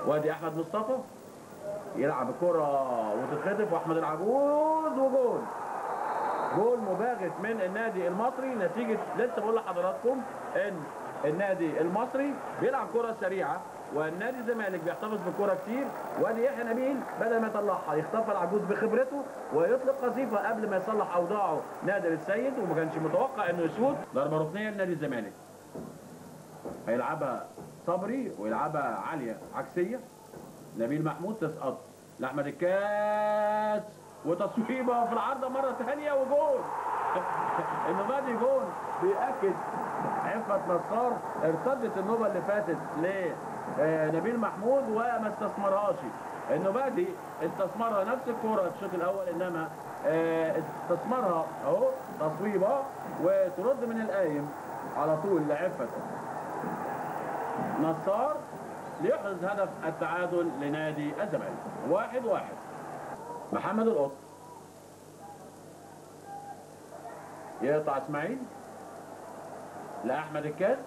وادي احمد مصطفى يلعب الكرة وتتخطف، واحمد العجوز وجول. جول مباغت من النادي المصري، نتيجة لسه بقول لحضراتكم ان النادي المصري بيلعب كرة سريعة والنادي الزمالك بيحتفظ بالكرة كتير. وادي يحيى نبيل بدل ما يطلعها يخطفها العجوز بخبرته ويطلق قذيفة قبل ما يصلح اوضاعه نادر السيد، وما كانش متوقع انه يشوط. ضربة ركنية لنادي الزمالك، هيلعبها صبري ويلعبها عالية عكسية. نبيل محمود تسقط لاحمد الكاس وتصويبه في العارضه مره ثانيه وجول. انه بادي جول بيأكد عفة نصار ارتدت النوبه اللي فاتت لنبيل محمود وما استثمرهاش. انه بادي استثمرها نفس الكوره في الشوط الاول، انما استثمرها اهو تصويبه وترد من القايم على طول لعفة نصار ليحرز هدف التعادل لنادي الزمالك. 1-1. محمد القط يقطع اسماعيل لاحمد الكاس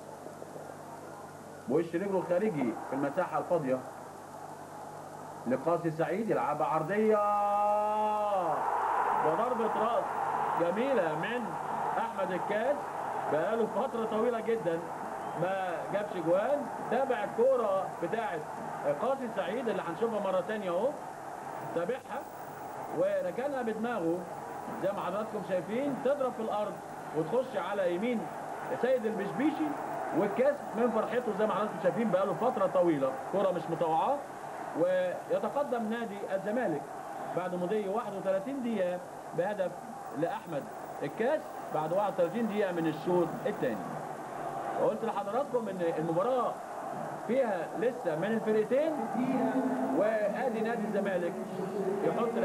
بوش رجله الخارجي في المساحه الفاضيه لقاسي سعيد، يلعبها عرضيه وضربه راس جميله من احمد الكاس. بقاله فتره طويله جدا ما جابش جوان. تابع الكوره بتاعت قاسي سعيد اللي هنشوفها مره ثانيه اهو، تابعها وركنها بدماغه زي ما حضراتكم شايفين، تضرب في الارض وتخش على يمين سيد البشبيشي، والكاس من فرحته زي ما حضراتكم شايفين بقاله فتره طويله كوره مش مطوعاه. ويتقدم نادي الزمالك بعد مضي 31 دقيقه بهدف لاحمد الكاس بعد 31 دقيقه من الشوط الثاني. وقلت لحضراتكم ان المباراه فيها لسه من الفرقتين، وادي نادي الزمالك يحط